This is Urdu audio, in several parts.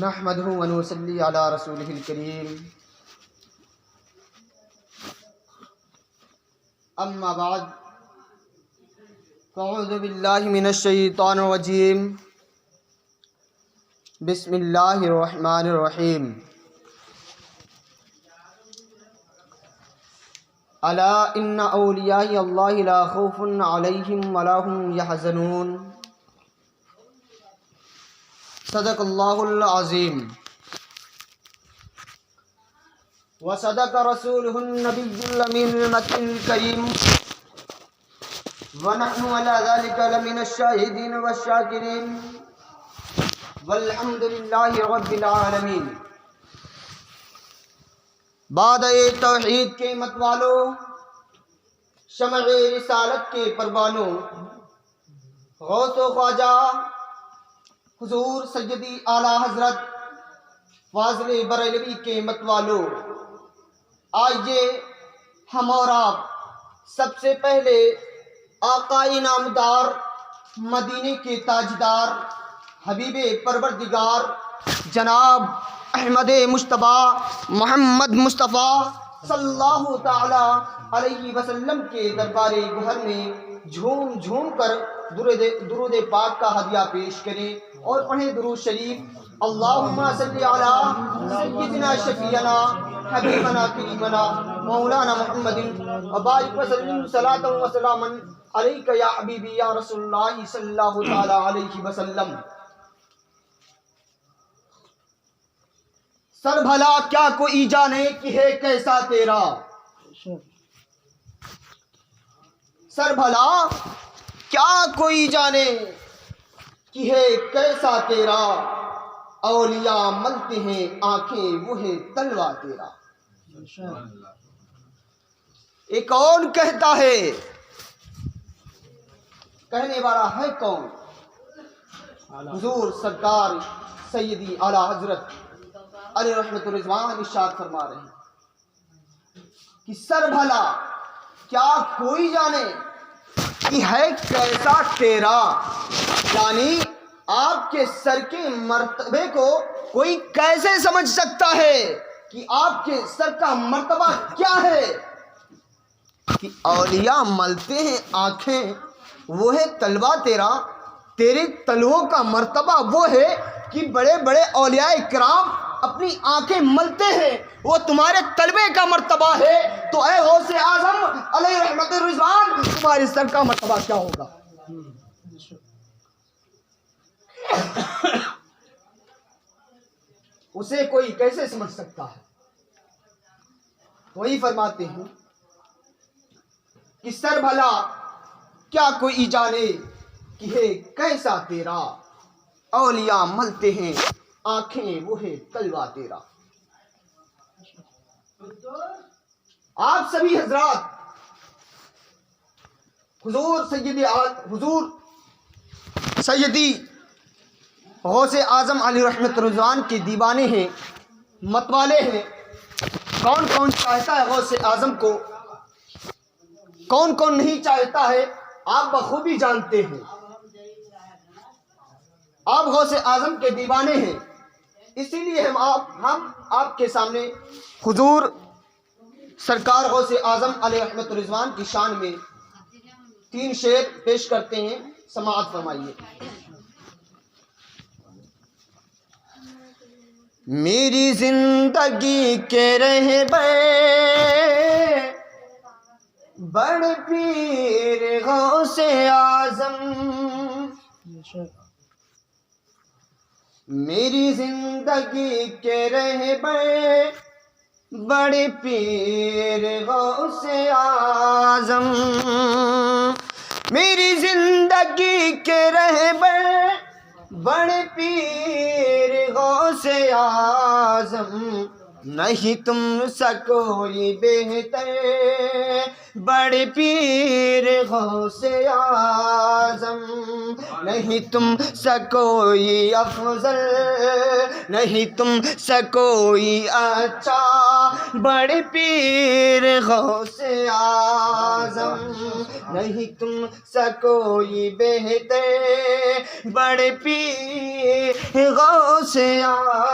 نحمده ونصلي على رسوله الكريم اما بعد فاعوذ باللہ من الشیطان الرجیم بسم اللہ الرحمن الرحیم الا ان اولیاء اللہ لا خوف علیہم ولا هم يحزنون صدق اللہ العظیم وصدق رسولہ النبی الامین المکی الکریم ونحن على ذلك لمن الشاہدین والشاکرین والحمد للہ رب العالمین۔ بعد توحید کے متوالو، شمع رسالت کے پروانوں، غوث و خواجہ حضور سیدی اعلیٰ حضرت فاضل بریلوی کے متوالو، آئیے ہم اور آپ سب سے پہلے آقا انعامدار، مدینے کے تاجدار، حبیب پروردگار جناب احمد مجتبیٰ محمد مصطفیٰ صلی اللہ تعالی علیہ وسلم کے دربار گہر میں جھوم جھوم کر درود پاک کا ہدیہ پیش کریں اور پڑھیں درود شریف۔ اللہم صلی علی سیدنا شفیعنا حبیبنا کریمنا مولانا محمد وبارک وسلم صلاۃ و سلاما علیک یا حبیبی یا رسول اللہ صلی اللہ تعالی علیہ وسلم۔ سر بھلا کیا کوئی جانے کہ ہے کیسا تیرا، سر بھلا کیا کوئی جانے کہ ہے کیسا تیرا، اولیاء ملتے ہیں آنکھیں وہ ہے تلوا تیرا۔ یہ کون کہتا ہے، کہنے والا ہے کون؟ حضور سرکار سیدی اعلیٰ حضرت علیہ رحمت الرضوان ارشاد فرما رہے ہیں کہ سر بھلا کیا کوئی جانے کہ ہے کیسا تیرا، یعنی آپ کے سر کے مرتبے کو کوئی کیسے سمجھ سکتا ہے کہ آپ کے سر کا مرتبہ کیا ہے؟ کہ اولیاء ملتے ہیں آنکھیں وہ ہے تلوا تیرا، تیرے تلووں کا مرتبہ وہ ہے کہ بڑے بڑے اولیاء کرام اپنی آنکھیں ملتے ہیں، وہ تمہارے تلوے کا مرتبہ ہے، تو اے غوث اعظم علیہ رحمت الرضوان تمہارے سر کا مرتبہ کیا ہوگا؟ اسے کوئی کیسے سمجھ سکتا ہے؟ وہی فرماتے ہیں کہ سر بھلا کیا کوئی جانے کہ ہے کیسا تیرا، اولیاء ملتے ہیں آنکھیں وہ ہے تلوا تیرا۔ آپ سبھی حضرات حضور سیدی غوث اعظم علی رحمت الرضوان کے دیوانے ہیں، متوالے ہیں۔ کون کون چاہتا ہے غوث اعظم کو، کون کون نہیں چاہتا ہے، آپ بخوبی جانتے ہیں۔ آپ غوث اعظم کے دیوانے ہیں، اسی لیے ہم آپ کے سامنے حضور سرکار غوث اعظم علیہ رحمت الرضوان کی شان میں 3 شعر پیش کرتے ہیں، سماعت فرمائیے۔ میری زندگی کے رہبر بڑے پیر غوث اعظم، میری زندگی کے رہبر بڑے پیر غوث اعظم، میری زندگی کے رہبر بڑے پیر غوث اعظم، نہیں تم سا کوئی بہتر بڑے پیر غوث اعظم، نہیں تم سا کوئی افضل، نہیں تم سا کوئی اچھا بڑے پیر غوث اعظم، نہیں تم سا کوئی بہتر بڑے پیر غوث اعظم۔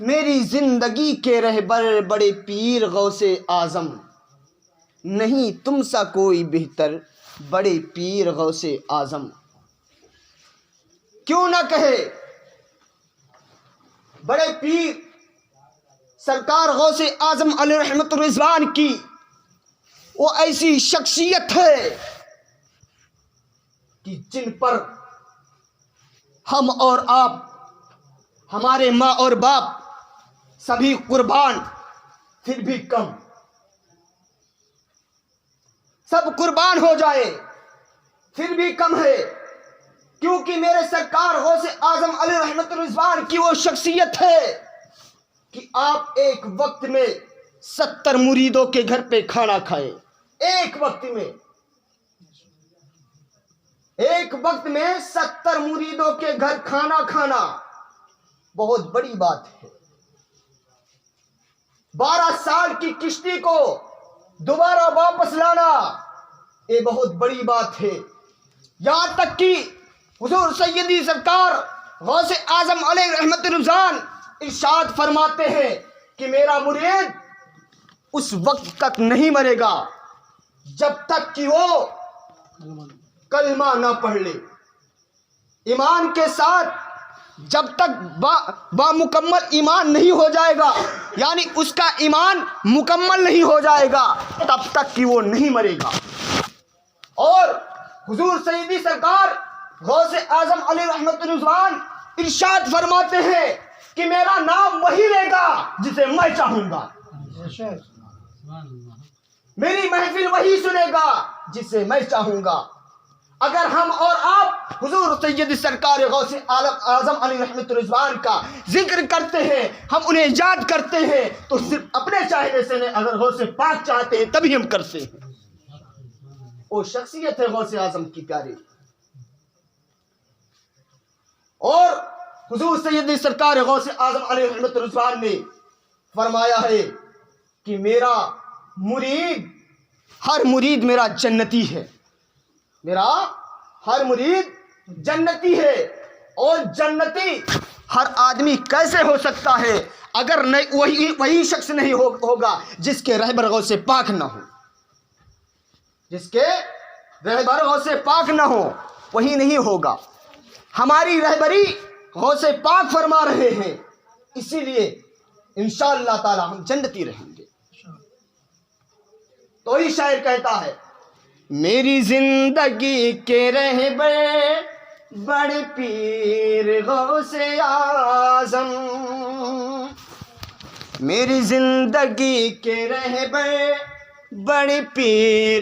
میری زندگی کے رہبر بڑے پیر غوث اعظم، نہیں تم سا کوئی بہتر بڑے پیر غوث اعظم۔ کیوں نہ کہے بڑے پیر سرکار غوث اعظم علیہ رحمت الرضوان کی وہ ایسی شخصیت ہے کہ جن پر ہم اور آپ، ہمارے ماں اور باپ سبھی قربان، پھر بھی کم، سب قربان ہو جائے پھر بھی کم ہے، کیونکہ میرے سرکار غوث اعظم علیہ رحمت الرضوان کی وہ شخصیت ہے کہ آپ ایک وقت میں 70 مریدوں کے گھر پہ کھانا کھائے۔ ایک وقت میں 70 مریدوں کے گھر کھانا کھانا بہت بڑی بات ہے۔ 12 سال کی کشتی کو دوبارہ واپس لانا یہ بہت بڑی بات ہے۔ یہاں تک کہ حضور سیدی سرکار غوث اعظم علیہ رحمت الرضوان ارشاد فرماتے ہیں کہ میرا مرید اس وقت تک نہیں مرے گا جب تک کہ وہ کلمہ نہ پڑھ لے، ایمان کے ساتھ جب تک با مکمل ایمان نہیں ہو جائے گا، یعنی اس کا ایمان مکمل نہیں ہو جائے گا تب تک کہ وہ نہیں مرے گا۔ اور حضور سیدی سرکار غوث اعظم علیہ رحمت الرضوان ارشاد فرماتے ہیں کہ میرا نام وہی لے گا جسے میں چاہوں گا، میری محفل وہی سنے گا جسے میں چاہوں گا۔ اگر ہم اور آپ حضور سید سرکار غوث اعظم علیہ رحمت الرضوان کا ذکر کرتے ہیں، ہم انہیں یاد کرتے ہیں تو صرف اپنے چاہنے سے نہیں، اگر غوث پاک چاہتے ہیں تبھی ہم کرتے ہیں۔ وہ شخصیت ہے غوث اعظم کی پیاری۔ اور حضور سید سرکار غوث اعظم علیہ رحمت الرضوان نے فرمایا ہے کہ میرا مرید، ہر مرید میرا جنتی ہے، میرا ہر مرید جنتی ہے۔ اور جنتی ہر آدمی کیسے ہو سکتا ہے اگر وہی شخص نہیں ہوگا جس کے رہبر غوث پاک نہ ہو، جس کے رہبر غوث پاک نہ ہو وہی نہیں ہوگا۔ ہماری رہبری غوث پاک فرما رہے ہیں، اسی لیے انشاءاللہ تعالی ہم جنتی رہیں گے۔ تو ہی شاعر کہتا ہے میری زندگی کے رہبر بڑے پیر غوث اعظم، میری زندگی کے رہبر بڑے پیر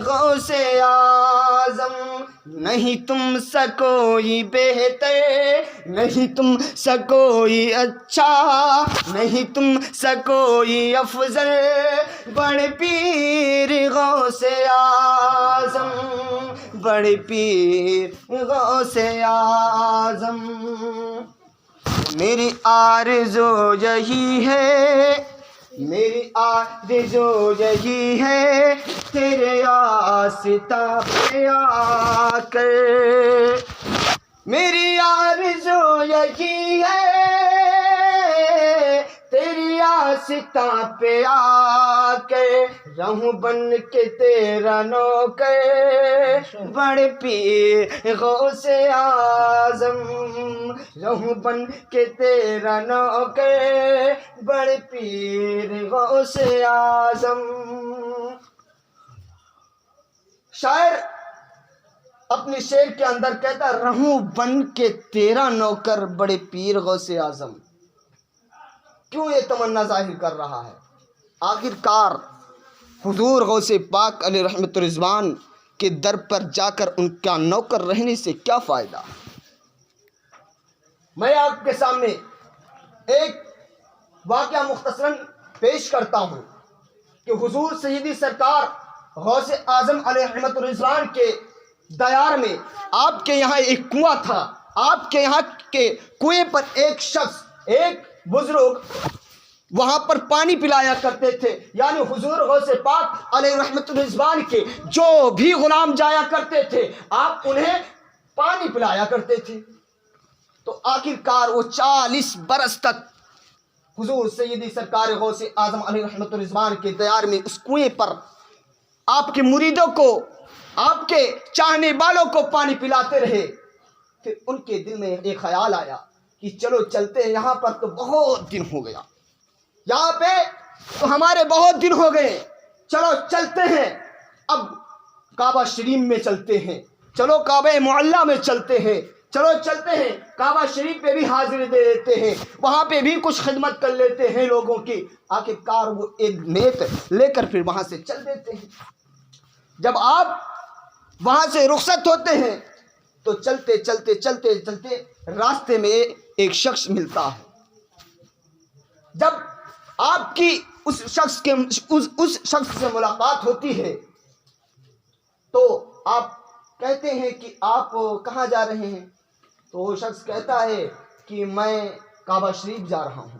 غوث اعظم، نہیں تم سا کوئی بہتر، نہیں تم سا کوئی اچھا، نہیں تم سا کوئی افضل، بڑے پیر غوث اعظم، بڑے پیر غوث اعظم۔ میری آرزو یہی ہے، میری آرزو یہی ہے تیرے آستاں پہ آ کر، میری آرزو یہی ہے تیری آستاں پہ آ کر، رہوں بن کے تیرا نوکر، بڑے پیر غوث اعظم، رہوں بن کے تیرا نوکر، بڑے پیر غوث اعظم۔ شاعر اپنی شعر کے اندر کہتا رہوں بن کے تیرا نوکر بڑے پیر غوث اعظم۔ کیوں یہ تمنا ظاہر کر رہا ہے؟ آخر کار حضور غوث پاک علیہ رحمت الرضوان کے در پر جا کر ان کا نوکر رہنے سے کیا فائدہ؟ میں آپ کے سامنے ایک واقعہ مختصراً پیش کرتا ہوں کہ حضور سیدی سرکار غوث اعظم علیہ رحمت الرضوان کے دیار میں آپ کے یہاں ایک کنواں تھا، آپ کے یہاں کے کنویں پر ایک شخص، ایک بزرگ وہاں پر پانی پلایا کرتے تھے، یعنی حضور غوث پاک علیہ رحمت الرضوان کے جو بھی غلام جایا کرتے تھے آپ انہیں پانی پلایا کرتے تھے۔ تو آخر کار وہ 40 برس تک حضور سیدی سرکار غوث اعظم علیہ رحمت الرضوان کے دیار میں اس کنویں پر آپ کے مریدوں کو، آپ کے چاہنے والوں کو پانی پلاتے رہے۔ پھر ان کے دل میں ایک خیال آیا کہ چلو چلتے ہیں، یہاں پر تو بہت دن ہو گیا، یہاں پہ تو ہمارے بہت دن ہو گئے، چلو چلتے ہیں، اب کعبہ شریف میں چلتے ہیں، چلو کعبہ معلیٰ میں چلتے ہیں، چلو چلتے ہیں، کعبہ شریف پہ بھی حاضری دے دیتے ہیں، وہاں پہ بھی کچھ خدمت کر لیتے ہیں لوگوں کی۔ آخر کار وہ ایک نیت لے کر پھر وہاں سے چل دیتے ہیں۔ جب آپ وہاں سے رخصت ہوتے ہیں تو چلتے چلتے چلتے چلتے راستے میں ایک شخص ملتا ہے۔ جب آپ کی اس شخص سے ملاقات ہوتی ہے تو آپ کہتے ہیں کہ آپ کہاں جا رہے ہیں؟ تو وہ شخص کہتا ہے کہ میں کعبہ شریف جا رہا ہوں،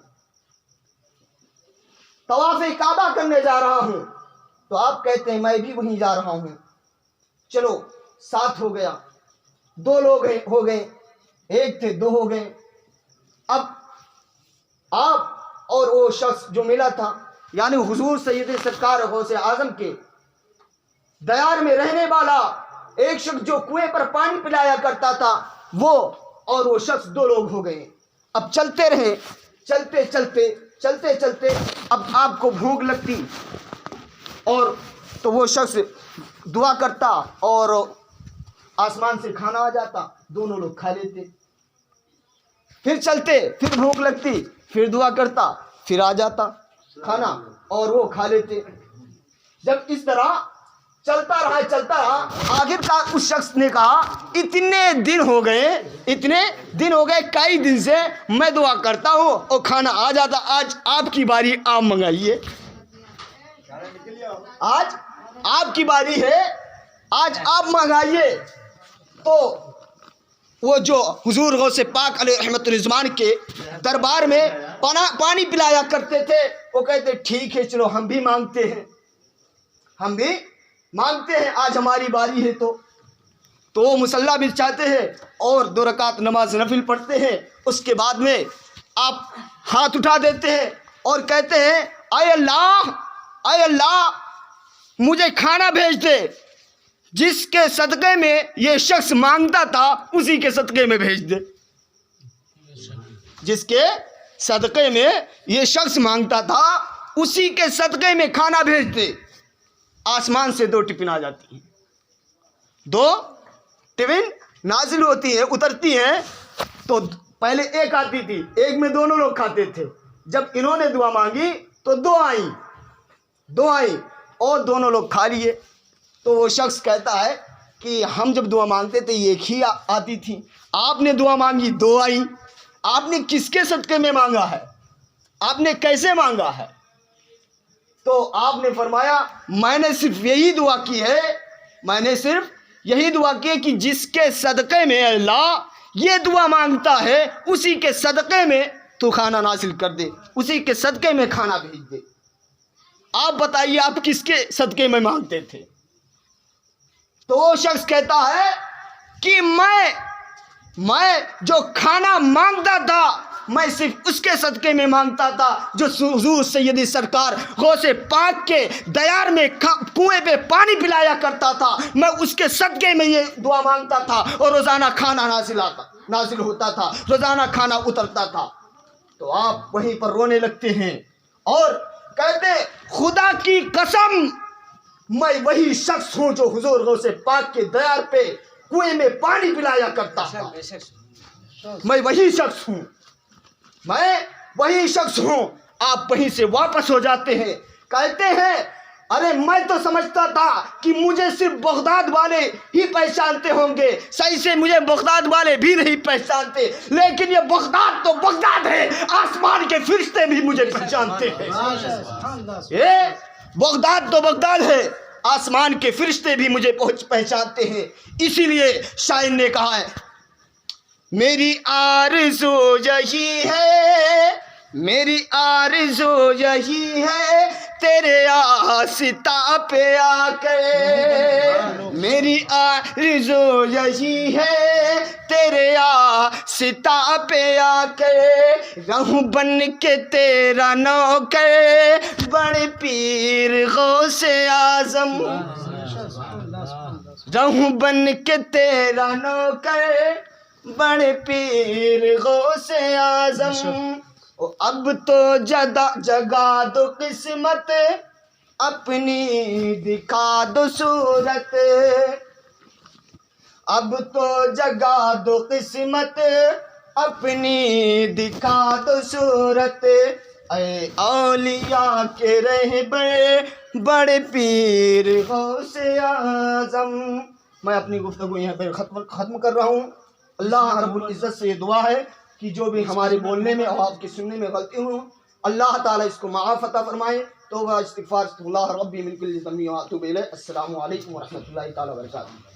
طواف کعبہ کرنے جا رہا ہوں۔ تو آپ کہتے ہیں میں بھی وہیں جا رہا ہوں۔ چلو 7 ہو گیا، 2 لوگ ہو گئے، 1 تھے 2 ہو گئے۔ اب آپ اور وہ شخص جو ملا تھا، یعنی حضور سید سرکار غوث اعظم کے دیار میں رہنے والا ایک شخص جو کنویں پر پانی پلایا کرتا تھا، وہ اور وہ شخص 2 لوگ ہو گئے۔ اب چلتے رہے، چلتے چلتے چلتے چلتے اب آپ کو بھوک لگتی اور تو وہ شخص دعا کرتا اور آسمان سے کھانا آ جاتا، دونوں لوگ کھا لیتے۔ پھر چلتے، پھر بھوک لگتی، پھر دعا کرتا، پھر آ جاتا کھانا اور وہ کھا لیتے۔ جب اس طرح چلتا رہا، آخر کار اس شخص نے کہا اتنے دن ہو گئے، کئی دن سے میں دعا کرتا ہوں اور کھانا آ جاتا، آج آپ کی باری، آپ منگائیے، آج آپ کی باری ہے، آج آپ منگائیے۔ تو وہ جو حضور غوث پاک علیہ رحمت الرضوان کے دربار میں پانی پلایا کرتے تھے، وہ کہتے ٹھیک ہے چلو ہم بھی مانگتے ہیں، آج ہماری باری ہے۔ تو وہ مصلی بچھاتے ہیں اور 2 رکعت نماز نفل پڑھتے ہیں۔ اس کے بعد میں آپ ہاتھ اٹھا دیتے ہیں اور کہتے ہیں اے اللہ مجھے کھانا بھیج دے، جس کے صدقے میں یہ شخص مانگتا تھا اسی کے صدقے میں بھیج دے، جس کے صدقے میں یہ شخص مانگتا تھا اسی کے صدقے میں کھانا بھیج دے۔ آسمان سے 2 ٹپن آ جاتی ہیں، 2 ٹپن نازل ہوتی ہیں، اترتی ہیں۔ تو پہلے 1 آتی تھی، 1 میں دونوں لوگ کھاتے تھے۔ جب انہوں نے دعا مانگی تو 2 آئیں اور دونوں لوگ کھا لیے۔ تو وہ شخص کہتا ہے کہ ہم جب دعا مانگتے تھے 1 ہی آتی تھی، آپ نے دعا مانگی 2 آئی، آپ نے کس کے صدقے میں مانگا ہے؟ آپ نے کیسے مانگا ہے؟ تو آپ نے فرمایا میں نے صرف یہی دعا کی ہے کہ جس کے صدقے میں اللہ یہ دعا مانگتا ہے اسی کے صدقے میں تو کھانا نازل کر دے، اسی کے صدقے میں کھانا بھیج دے۔ آپ بتائیے آپ کس کے صدقے میں مانگتے تھے؟ تو وہ شخص کہتا ہے کہ میں جو کھانا مانگتا تھا میں صرف اس کے صدقے میں مانگتا تھا جو حضور سیدی سرکار غوث پاک کے دیار میں کنویں پہ پانی پلایا کرتا تھا، میں اس کے صدقے میں یہ دعا مانگتا تھا اور روزانہ کھانا نازل ہوتا تھا، روزانہ کھانا اترتا تھا۔ تو آپ وہیں پر رونے لگتے ہیں اور کہتے خدا کی قسم میں وہی شخص ہوں جو حضور غوث پاک کے دیار پہ کنویں میں پانی پلایا کرتا تھا، میں وہی شخص ہوں۔ آپ وہیں سے واپس ہو جاتے ہیں، کہتے ہیں ارے میں تو سمجھتا تھا کہ مجھے صرف بغداد والے ہی پہچانتے ہوں گے، صحیح سے مجھے بغداد والے بھی نہیں پہچانتے، لیکن یہ بغداد تو بغداد ہے، آسمان کے فرشتے بھی مجھے پہچانتے ہیں۔ یہ بغداد تو بغداد ہے، آسمان کے فرشتے بھی مجھے پہچانتے ہیں۔ اسی لیے شاعر نے کہا ہے میری آرزو یہی ہے تیرے آستہ پہ آ کے، میری آرزو یہی ہے تیرے آستہ پہ آ کے رہوں بن کے تیرا نوکر، بڑے پیر غوث اعظم، رہوں بن کے تیرا نوکر، بڑے پیر غوث اعظم۔ اب تو جگا دو قسمت اپنی، دکھا دو صورت، اب تو جگا دو قسمت اپنی، دکھا دو صورت، اے اولیاء کے رہبر بڑے پیر غوث اعظم۔ میں اپنی گفتگو یہاں پہ ختم کر رہا ہوں۔ اللہ رب العزت سے یہ دعا ہے کہ جو بھی ہمارے بولنے میں اور آپ کے سننے میں غلطی ہوں، اللہ تعالیٰ اس کو معاف عطا فرمائے۔ توبہ استغفار اللہ ربی من کل ذنب واتوب الیہ۔ السلام علیکم ورحمۃ اللہ تعالیٰ وبرکاتہ۔